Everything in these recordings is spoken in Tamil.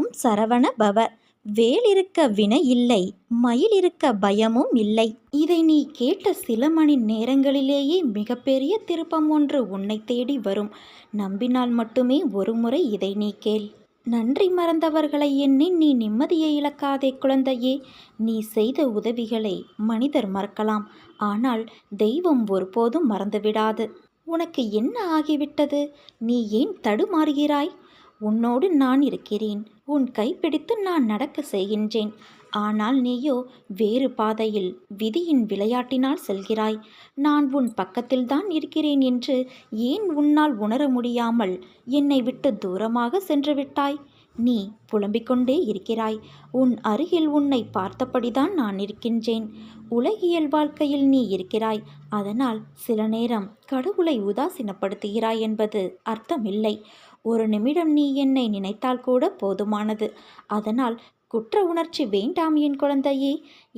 ஓம் சரவண பவ. வேல் இருக்க வினை இல்லை, மயில் இருக்க பயமும் இல்லை. இதை நீ கேட்ட சில மணி நேரங்களிலேயே மிகப்பெரிய திருப்பம் ஒன்று உன்னை தேடி வரும். நம்பினால் மட்டுமே ஒருமுறை இதை நீ கேள். நன்றி மறந்தவர்களை எண்ணி நீ நிம்மதியை இழக்காதே குழந்தையே. நீ செய்த உதவிகளை மனிதர் மறக்கலாம், ஆனால் தெய்வம் ஒருபோதும் மறந்துவிடாது. உனக்கு என்ன ஆகிவிட்டது? நீ ஏன் தடுமாறுகிறாய்? உன்னோடு நான் இருக்கிறேன். உன் கைப்பிடித்து நான் நடக்க செய்கின்றேன். ஆனால் நீயோ வேறு பாதையில் விதியின் விளையாட்டினால் செல்கிறாய். நான் உன் பக்கத்தில்தான் இருக்கிறேன் என்று ஏன் உன்னால் உணர முடியாமல் என்னை விட்டு தூரமாக சென்று விட்டாய்? நீ புலம்பிக் கொண்டே இருக்கிறாய். உன் அருகில் உன்னை பார்த்தபடிதான் நான் இருக்கின்றேன். உலகியல் வாழ்க்கையில் நீ இருக்கிறாய். அதனால் சில நேரம் கடவுளை உதாசீனப்படுத்துகிறாய் என்பது அர்த்தமில்லை. ஒரு நிமிடம் நீ என்னை நினைத்தால் கூட போதுமானது. அதனால் குற்ற உணர்ச்சி வேண்டாம் என் குழந்தையே.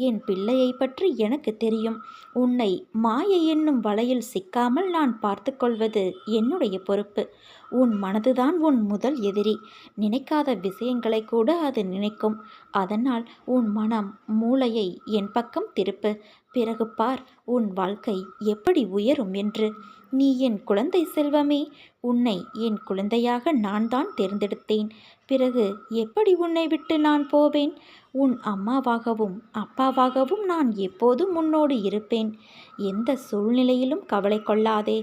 என் பிள்ளையை பற்றி எனக்கு தெரியும். உன்னை மாயை என்னும் வலையில் சிக்காமல் நான் பார்த்து கொள்வது என்னுடைய பொறுப்பு. உன் மனதுதான் உன் முதல் எதிரி. நினைக்காத விஷயங்களை கூட அது நினைக்கும். அதனால் உன் மனம் மூளையை என் பக்கம் திருப்பு. பிறகு பார் உன் வாழ்க்கை எப்படி உயரும் என்று. நீ என் குழந்தை செல்வமே. உன்னை என் குழந்தையாக நான் தான் தேர்ந்தெடுத்தேன். பிறகு எப்படி உன்னை விட்டு நான் போவேன்? உன் அம்மாவாகவும் அப்பாவாகவும் நான் எப்போதும் உன்னோடு இருப்பேன். எந்த சூழ்நிலையிலும் கவலை கொள்ளாதே.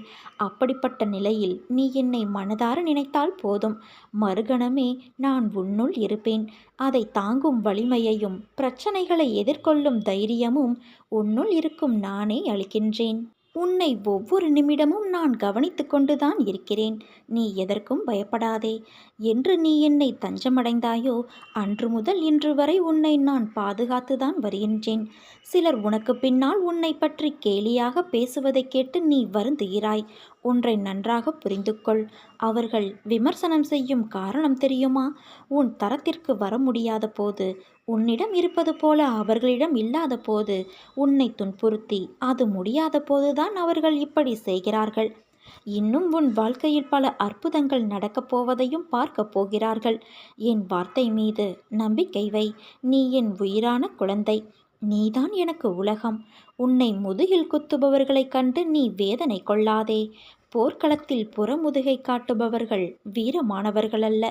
அப்படிப்பட்ட நிலையில் நீ என்னை மனதார நினைத்தால் போதும். மறுகணமே நான் உன்னுள் இருப்பேன். அதை தாங்கும் வலிமையையும் பிரச்சனைகளை எதிர்கொள்ளும் தைரியமும் உன்னுள் இருக்கும் நானே அளிக்கின்றேன். உன்னை ஒவ்வொரு நிமிடமும் நான் கவனித்து கொண்டுதான் இருக்கிறேன். நீ எதற்கும் பயப்படாதே. என்று நீ என்னை தஞ்சமடைந்தாயோ அன்று முதல் இன்று வரை உன்னை நான் பாதுகாத்துதான் வருகின்றேன். சிலர் உனக்கு பின்னால் உன்னை பற்றி கேலியாக பேசுவதை கேட்டு நீ வருந்துகிறாய். ஒன்றை நன்றாக புரிந்து கொள். அவர்கள் விமர்சனம் செய்யும் காரணம் தெரியுமா? உன் தரத்திற்கு வர முடியாத போது, உன்னிடம் இருப்பது போல அவர்களிடம் இல்லாத போது, உன்னை துன்புறுத்தி அது முடியாத போதுதான் அவர்கள் இப்படி செய்கிறார்கள். இன்னும் உன் வாழ்க்கையில் பல அற்புதங்கள் நடக்கப் போவதையும் பார்க்கப் போகிறார்கள். என் வார்த்தை மீது நம்பிக்கை வை. நீ என் உயிரான குழந்தை. நீதான் எனக்கு உலகம். உன்னை முதுகில் குத்துபவர்களைக் கண்டு நீ வேதனை கொள்ளாதே. போர்க்களத்தில் புறமுதுகை காட்டுபவர்கள் வீரமானவர்கள் அல்ல.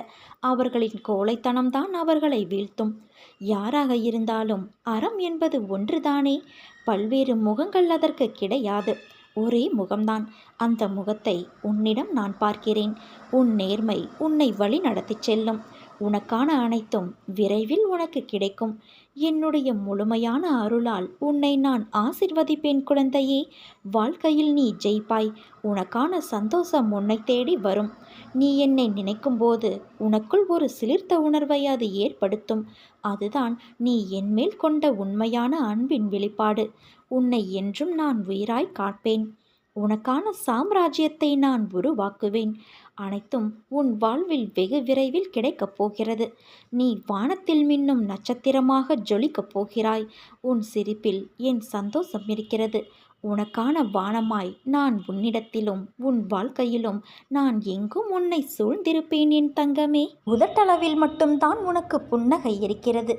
அவர்களின் கோழைத்தனம்தான் அவர்களை வீழ்த்தும். யாராக இருந்தாலும் அறம் என்பது ஒன்றுதானே. பல்வேறு முகங்கள் அதற்கு கிடையாது. ஒரே முகம்தான். அந்த முகத்தை உன்னிடம் நான் பார்க்கிறேன். உன் நேர்மை உன்னை வழி நடத்தி செல்லும். உனக்கான அனைத்தும் விரைவில் உனக்கு கிடைக்கும். என்னுடைய முழுமையான அருளால் உன்னை நான் ஆசிர்வதிப்பேன் குழந்தையே. வாழ்க்கையில் நீ ஜெயிப்பாய். உனக்கான சந்தோஷம் உன்னை தேடி வரும். நீ என்னை நினைக்கும் போது உனக்குள் ஒரு சிலிர்த்த உணர்வை அது ஏற்படுத்தும். அதுதான் நீ என்மேல் கொண்ட உண்மையான அன்பின் வெளிப்பாடு. உன்னை என்றும் நான் உயிராய் காப்பேன். உனக்கான சாம்ராஜ்யத்தை நான் உருவாக்குவேன். அனைத்தும் உன் வாழ்வில் வெகு விரைவில் கிடைக்கப் போகிறது. நீ வானத்தில் மின்னும் நட்சத்திரமாக ஜொலிக்கப் போகிறாய். உன் சிரிப்பில் என் சந்தோஷம் இருக்கிறது. உனக்கான வானமாய் நான் உன்னிடத்திலும் உன் வாழ்க்கையிலும் நான் எங்கும் உன்னை சூழ்ந்திருப்பேன் என் தங்கமே. உதட்டளவில் மட்டும்தான் உனக்கு புன்னகை இருக்கிறது.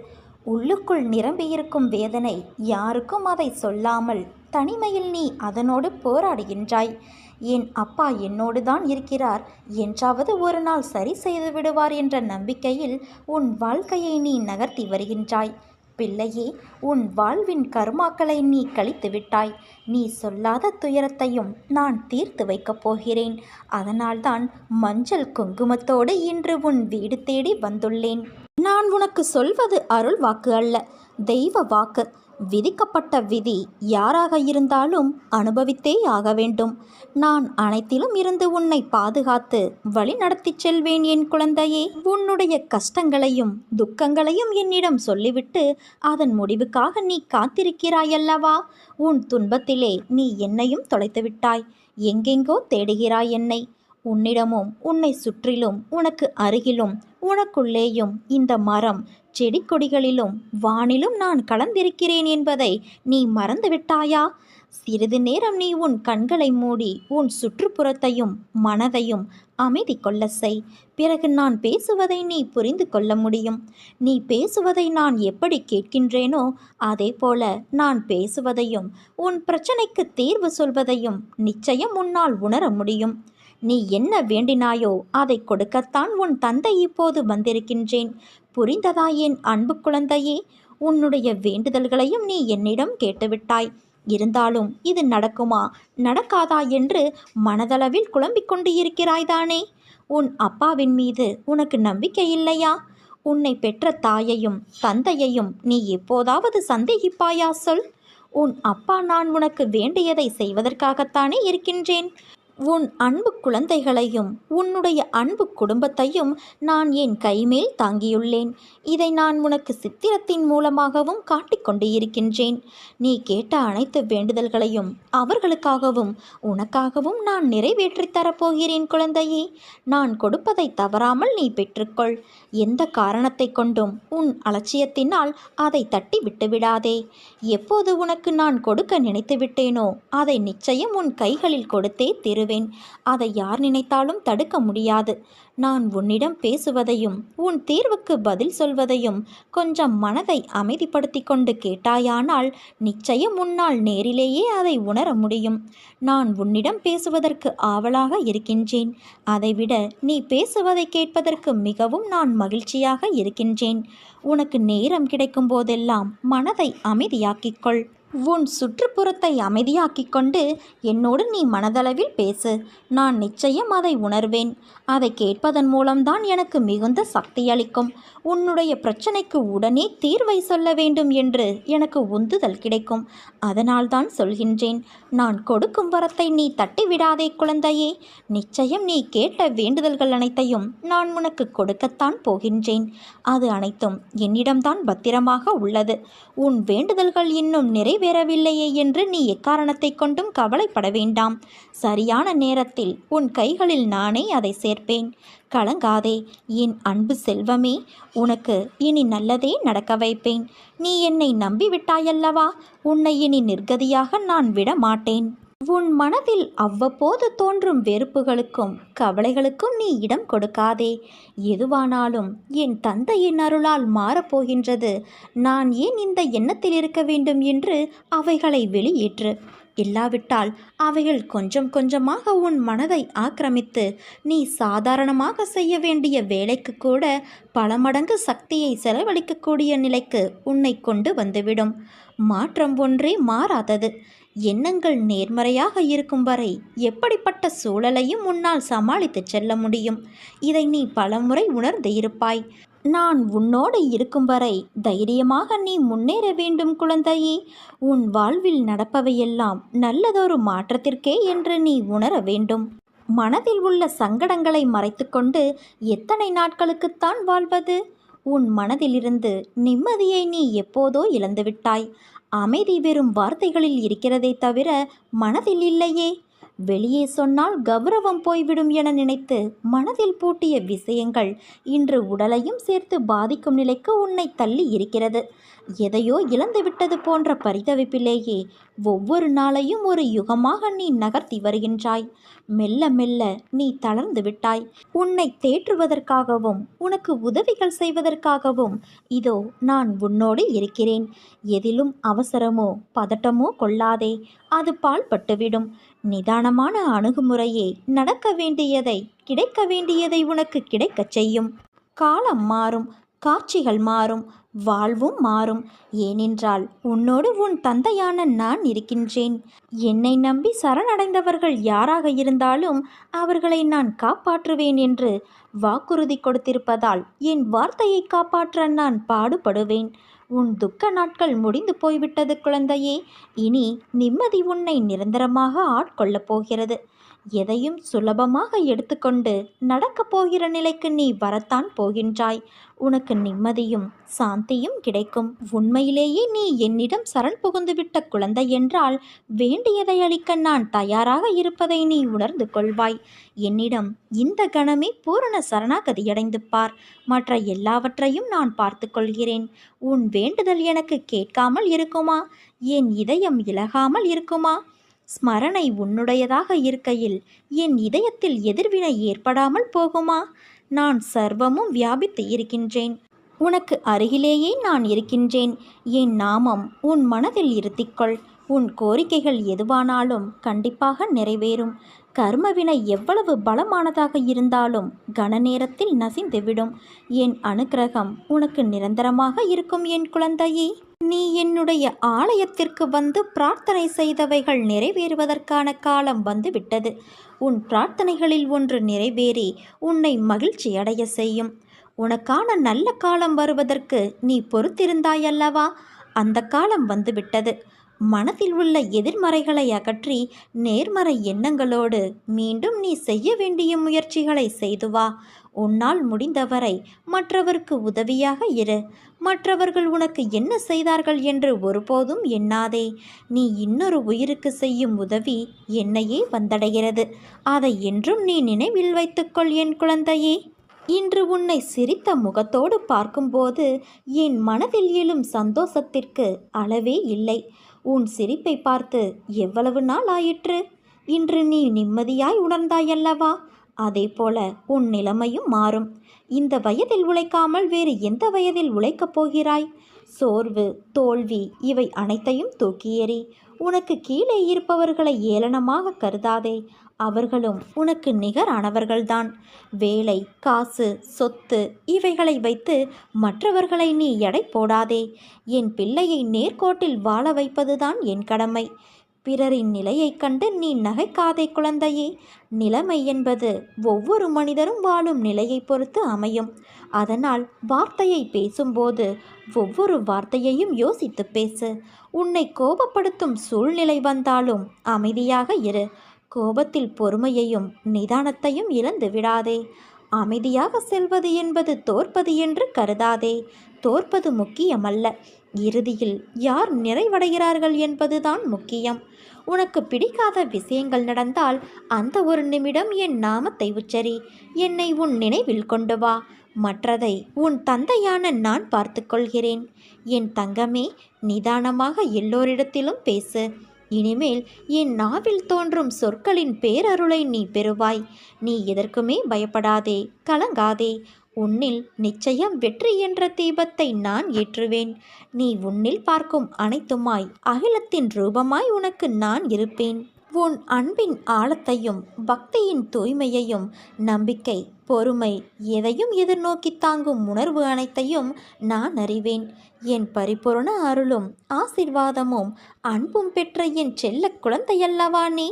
உள்ளுக்குள் நிரம்பியிருக்கும் வேதனை யாருக்கும் அதை சொல்லாமல் தனிமையில் நீ அதனோடு போராடுகின்றாய். என் அப்பா என்னோடு தான் இருக்கிறார், என்றாவது ஒரு நாள் சரி செய்து விடுவார் என்ற நம்பிக்கையில் உன் வாழ்க்கையை நீ நகர்த்தி வருகின்றாய். பிள்ளையே, உன் வாழ்வின் கர்மாக்களை நீ கழித்து விட்டாய். நீ சொல்லாத துயரத்தையும் நான் தீர்த்து வைக்கப் போகிறேன். அதனால்தான் மஞ்சள் குங்குமத்தோடு இன்று உன் வீடு தேடி வந்துள்ளேன். நான் உனக்கு சொல்வது அருள் வாக்கு அல்ல, தெய்வ வாக்கு. விதிக்கப்பட்ட விதி யாராக இருந்தாலும் அனுபவித்தே ஆக வேண்டும். நான் அனைத்திலும் இருந்து உன்னை பாதுகாத்து வழி நடத்தி செல்வேன் என் குழந்தையே. உன்னுடைய கஷ்டங்களையும் துக்கங்களையும் என்னிடம் சொல்லிவிட்டு அதன் முடிவுக்காக நீ காத்திருக்கிறாயல்லவா? உன் துன்பத்திலே நீ என்னையும் தொலைத்து விட்டாய். எங்கெங்கோ தேடுகிறாய் என்னை. உன்னிடமும் உன்னை சுற்றிலும் உனக்கு அருகிலும் உனக்குள்ளேயும் இந்த மரம் செடி கொடிகளிலும் வானிலும் நான் கலந்திருக்கிறேன் என்பதை நீ மறந்துவிட்டாயா? சிறிது நேரம் நீ உன் கண்களை மூடி உன் சுற்றுப்புறத்தையும் மனதையும் அமைதி கொள்ள செய். பிறகு நான் பேசுவதை நீ புரிந்து கொள்ள முடியும். நீ பேசுவதை நான் எப்படி கேட்கின்றேனோ அதே போல நான் பேசுவதையும் உன் பிரச்சனைக்கு தீர்வு சொல்வதையும் நிச்சயம் உன்னால் உணர முடியும். நீ என்ன வேண்டினாயோ அதை கொடுக்கத்தான் உன் தந்தை இப்போது வந்திருக்கின்றேன். புரிந்ததா என் அன்பு குழந்தையே? உன்னுடைய வேண்டுதல்களையும் நீ என்னிடம் கேட்டுவிட்டாய். இருந்தாலும் இது நடக்குமா நடக்காதா என்று மனதளவில் குழம்பிக் கொண்டு இருக்கிறாய்தானே? உன் அப்பாவின் மீது உனக்கு நம்பிக்கை இல்லையா? உன்னை பெற்ற தாயையும் தந்தையையும் நீ எப்போதாவது சந்தேகிப்பாயா சொல்? உன் அப்பா நான் உனக்கு வேண்டியதை செய்வதற்காகத்தானே இருக்கின்றேன். உன் அன்பு குழந்தைகளையும் உன்னுடைய அன்பு குடும்பத்தையும் நான் என் கைமேல் தாங்கியுள்ளேன். இதை நான் உனக்கு சித்திரத்தின் மூலமாகவும் காட்டிக்கொண்டு இருக்கின்றேன். நீ கேட்ட அனைத்து வேண்டுதல்களையும் அவர்களுக்காகவும் உனக்காகவும் நான் நிறைவேற்றித் தரப்போகிறேன் குழந்தையே. நான் கொடுப்பதை தவறாமல் நீ பெற்றுக்கொள். எந்த காரணத்தை கொண்டும் உன் அலட்சியத்தினால் அதை தட்டி விட்டுவிடாதே. எப்போது உனக்கு நான் கொடுக்க நினைத்து விட்டேனோ அதை நிச்சயம் உன் கைகளில் கொடுத்தே தருவேன். அதை யார் நினைத்தாலும் தடுக்க முடியாது. நான் உன்னிடம் பேசுவதையும் உன் தீர்வுக்கு பதில் சொல்வதையும் கொஞ்சம் மனதை அமைதிப்படுத்தி கொண்டு கேட்டாயானால் நிச்சயம் உன்னால் நேரிலேயே அதை உணர முடியும். நான் உன்னிடம் பேசுவதற்கு ஆவலாக இருக்கின்றேன். அதைவிட நீ பேசுவதை கேட்பதற்கு மிகவும் நான் மகிழ்ச்சியாக இருக்கின்றேன். உனக்கு நேரம் கிடைக்கும் போதெல்லாம் மனதை அமைதியாக்கிக்கொள். உன் சுற்றுப்புறத்தை அமைதியாக்கிக் கொண்டு என்னோடு நீ மனதளவில் பேசு. நான் நிச்சயம் அதை உணர்வேன். அதை கேட்பதன் மூலம்தான் எனக்கு மிகுந்த சக்தி அளிக்கும். உன்னுடைய பிரச்சனைக்கு உடனே தீர்வை சொல்ல வேண்டும் என்று எனக்கு உந்துதல் கிடைக்கும். அதனால்தான் சொல்கின்றேன். நான் கொடுக்கும் வரத்தை நீ தட்டிவிடாதே குழந்தையே. நிச்சயம் நீ கேட்ட வேண்டுதல்கள் அனைத்தையும் நான் உனக்கு கொடுக்கத்தான் போகின்றேன். அது அனைத்தும் என்னிடம்தான் பத்திரமாக உள்ளது. உன் வேண்டுதல்கள் இன்னும் நிறைவேறவில்லையே என்று நீ எக்காரணத்தை கொண்டும் கவலைப்பட வேண்டாம். சரியான நேரத்தில் உன் கைகளில் நானே அதை சேர்ப்பேன். கலங்காதே என் அன்பு செல்வமே. உனக்கு இனி நல்லதே நடக்க வைப்பேன். நீ என்னை நம்பிவிட்டாயல்லவா? உன்னை இனி நிர்கதியாக நான் விட மாட்டேன். உன் மனதில் அவ்வப்போது தோன்றும் வெறுப்புகளுக்கும் கவலைகளுக்கும் நீ இடம் கொடுக்காதே. எதுவானாலும் என் தந்தையின் அருளால் மாறப்போகின்றது. நான் ஏன் இந்த எண்ணத்தில் இருக்க வேண்டும் என்று அவைகளை வெளியேற்று. இல்லாவிட்டால் அவைகள் கொஞ்சம் கொஞ்சமாக உன் மனதை ஆக்கிரமித்து நீ சாதாரணமாக செய்ய வேண்டிய வேலைக்கு கூட பல மடங்கு சக்தியை செலவழிக்கக்கூடிய நிலைக்கு உன்னை கொண்டு வந்துவிடும். மாற்றம் ஒன்றே மாறாதது. எண்ணங்கள் நேர்மறையாக இருக்கும் வரை எப்படிப்பட்ட சூழலையும் உன்னால் சமாளித்து செல்ல முடியும். இதை நீ பலமுறை உணர்ந்து இருப்பாய். நான் உன்னோடு இருக்கும் வரை தைரியமாக நீ முன்னேற வேண்டும் குழந்தையே. உன் வாழ்வில் நடப்பவையெல்லாம் நல்லதொரு மாற்றத்திற்கே என்று நீ உணர வேண்டும். மனதில் உள்ள சங்கடங்களை மறைத்துக்கொண்டு எத்தனை நாட்களுக்குத்தான் வாழ்வது? உன் மனதிலிருந்து நிம்மதியை நீ எப்போதோ இழந்துவிட்டாய். அமைதி வெறும் வார்த்தைகளில் இருக்கிறதே தவிர மனதில் இல்லையே. வெளியே சொன்னால் கௌரவம் போய்விடும் என நினைத்து மனதில் பூட்டிய விஷயங்கள் இன்று உடலையும் சேர்த்து பாதிக்கும் நிலைக்கு உன்னை தள்ளி இருக்கிறது. எதையோ இழந்துவிட்டது போன்ற பரிதவிப்பிலேயே ஒவ்வொரு நாளையும் ஒரு யுகமாக நீ நகர்த்தி வருகின்றாய். மெல்ல மெல்ல நீ தளர்ந்து விட்டாய். உன்னை தேற்றுவதற்காகவும் உனக்கு உதவிகள் செய்வதற்காகவும் இதோ நான் உன்னோடு இருக்கிறேன். எதிலும் அவசரமோ பதட்டமோ கொள்ளாதே. அது பாழ்பட்டுவிடும். நிதானமான அணுகுமுறையே நடக்க வேண்டியதை கிடைக்க வேண்டியதை உனக்கு கிடைக்கச் செய்யும். காலம் மாறும், காட்சிகள் மாறும், வாழ்வும் மாறும். ஏனென்றால் உன்னோடு உன் தந்தையான நான் இருக்கின்றேன். என்னை நம்பி சரணடைந்தவர்கள் யாராக இருந்தாலும் அவர்களை நான் காப்பாற்றுவேன் என்று வாக்குறுதி கொடுத்திருப்பதால் என் வார்த்தையை காப்பாற்ற நான் பாடுபடுவேன். உன் துக்க நாட்கள் முடிந்து போய்விட்டது குழந்தையே. இனி நிம்மதி உன்னை நிரந்தரமாக ஆட்கொள்ளப் போகிறது. எதையும் சுலபமாக எடுத்துக்கொண்டு நடக்கப் போகிற நிலைக்கு நீ வரத்தான் போகின்றாய். உனக்கு நிம்மதியும் சாந்தியும் கிடைக்கும். உண்மையிலேயே நீ என்னிடம் சரண் புகுந்துவிட்ட குழந்தை என்றால் வேண்டியதை அளிக்க நான் தயாராக இருப்பதை நீ உணர்ந்து கொள்வாய். என்னிடம் இந்த கணமே பூரண சரணாகதியடைந்து பார். மற்ற எல்லாவற்றையும் நான் பார்த்து கொள்கிறேன். உன் வேண்டுதல் எனக்கு கேட்காமல் இருக்குமா? என் இதயம் இலகாமல் இருக்குமா? ஸ்மரணை உன்னுடையதாக இருக்கையில் என் இதயத்தில் எதிர்வினை ஏற்படாமல் போகுமா? நான் சர்வமும் வியாபித்து இருக்கின்றேன். உனக்கு அருகிலேயே நான் இருக்கின்றேன். என் நாமம் உன் மனதில் இருத்திக்கொள். உன் கோரிக்கைகள் எதுவானாலும் கண்டிப்பாக நிறைவேறும். கர்மவினை எவ்வளவு பலமானதாக இருந்தாலும் கன நேரத்தில் நசிந்துவிடும். என் அனுக்கிரகம் உனக்கு நிரந்தரமாக இருக்கும் என் குழந்தையே. நீ என்னுடைய ஆலயத்திற்கு வந்து பிரார்த்தனை செய்தவைகள் நிறைவேறுவதற்கான காலம் வந்துவிட்டது. உன் பிரார்த்தனைகளில் ஒன்று நிறைவேறி உன்னை மகிழ்ச்சி அடைய செய்யும். உனக்கான நல்ல காலம் வருவதற்கு நீ பொறுத்திருந்தாயல்லவா? அந்த காலம் வந்துவிட்டது. மனதில் உள்ள எதிர்மறைகளை அகற்றி நேர்மறை எண்ணங்களோடு மீண்டும் நீ செய்ய வேண்டிய முயற்சிகளை செய்து வா. உன்னால் முடிந்தவரை மற்றவருக்கு உதவியாக இரு. மற்றவர்கள் உனக்கு என்ன செய்தார்கள் என்று ஒருபோதும் எண்ணாதே. நீ இன்னொரு உயிருக்கு செய்யும் உதவி என்னையே வந்தடைகிறது. அதை என்றும் நீ நினைவில் வைத்துக்கொள் என் குழந்தையே. இன்று உன்னை சிரித்த முகத்தோடு பார்க்கும்போது என் மனதில் எழும் சந்தோஷத்திற்கு அளவே இல்லை. உன் சிரிப்பை பார்த்து எவ்வளவு நாள் ஆயிற்று? இன்று நீ நிம்மதியாய் உணர்ந்தாயல்லவா? அதே போல உன் நிலைமையும் மாறும். இந்த வயதில் உழைக்காமல் வேறு எந்த வயதில் உழைக்கப் போகிறாய்? சோர்வு, தோல்வி இவை அனைத்தையும் தூக்கி எறி. உனக்கு கீழே இருப்பவர்களை ஏளனமாக கருதாதே. அவர்களும் உனக்கு நிகரானவர்கள்தான். வேலை, காசு, சொத்து இவைகளை வைத்து மற்றவர்களை நீ எடை போடாதே. என் பிள்ளையை நேர்கோட்டில் வாழ வைப்பதுதான் என் கடமை. பிறரின் நிலையைக் கண்டு நீ நகைக்காதே குழந்தையே. நிலைமை என்பது ஒவ்வொரு மனிதரும் வாழும் நிலையை பொறுத்து அமையும். அதனால் வார்த்தையை பேசும்போது ஒவ்வொரு வார்த்தையையும் யோசித்து பேசு. உன்னை கோபப்படுத்தும் சூழ்நிலை வந்தாலும் அமைதியாக இரு. கோபத்தில் பொறுமையையும் நிதானத்தையும் இழந்து விடாதே. அமைதியாக செல்வது என்பது தோற்பது என்று கருதாதே. தோற்பது முக்கியமல்ல, இறுதியில் யார் நிறைவடைகிறார்கள் என்பதுதான் முக்கியம். உனக்கு பிடிக்காத விஷயங்கள் நடந்தால் அந்த ஒரு நிமிடம் என் நாமத்தை உச்சரி. என்னை உன் நினைவில் கொண்டு வா. மற்றதை உன் தந்தையான நான் பார்த்து கொள்கிறேன். என் தங்கமே, நிதானமாக எல்லோரிடத்திலும் பேசு. இனிமேல் என் நாவில் தோன்றும் சொற்களின் பேரருளை நீ பெறுவாய். நீ எதற்குமே பயப்படாதே, கலங்காதே. உன்னில் நிச்சயம் வெற்றி என்ற தீபத்தை நான் ஏற்றுவேன். நீ உன்னில் பார்க்கும் அனைத்துமாய் அகிலத்தின் ரூபமாய் உனக்கு நான் இருப்பேன். உன் அன்பின் ஆழத்தையும் பக்தியின் தூய்மையையும் நம்பிக்கை, பொறுமை எதையும் எதிர்நோக்கி தாங்கும் உணர்வு அனைத்தையும் நான் அறிவேன். என் பரிபூர்ண அருளும் ஆசிர்வாதமும் அன்பும் பெற்ற என் செல்ல குழந்தையல்லவா நீ?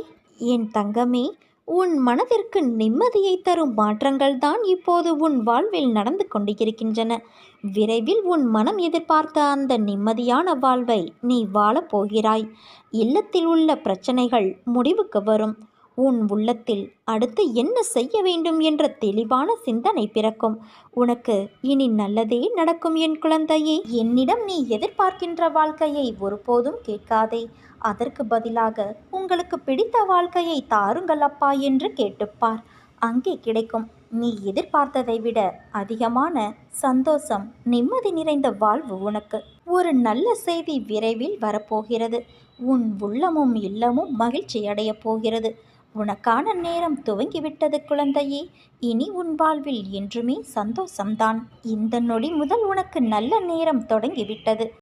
என் தங்கமே, உன் மனதிற்கு நிம்மதியை தரும் மாற்றங்கள் தான் இப்போது உன் வாழ்வில் நடந்து கொண்டிருக்கின்றன. விரைவில் உன் மனம் எதிர்பார்த்த அந்த நிம்மதியான வாழ்வை நீ வாழப் போகிறாய். இல்லத்தில் உள்ள பிரச்சனைகள் முடிவுக்கு வரும். உன் உள்ளத்தில் அடுத்து என்ன செய்ய வேண்டும் என்ற தெளிவான சிந்தனை பிறக்கும். உனக்கு இனி நல்லதே நடக்கும் என் குழந்தையே. என்னிடம் நீ எதிர்பார்க்கின்ற வாழ்க்கையை ஒருபோதும் கேட்காதே. அதற்கு பதிலாக உங்களுக்கு பிடித்த வாழ்க்கையை தாருங்கள் அப்பா என்று கேட்டுப்பார். அங்கே கிடைக்கும் நீ எதிர்பார்த்ததை விட அதிகமான சந்தோஷம், நிம்மதி நிறைந்த வாழ்வு உனக்கு. ஒரு நல்ல செய்தி விரைவில் வரப்போகிறது. உன் உள்ளமும் இல்லமும் மகிழ்ச்சி அடையப் போகிறது. உனக்கான நேரம் துவங்கிவிட்டது குழந்தையே. இனி உன் வாழ்வில் என்றுமே சந்தோஷம்தான். இந்த நொடி முதல் உனக்கு நல்ல நேரம் தொடங்கிவிட்டது.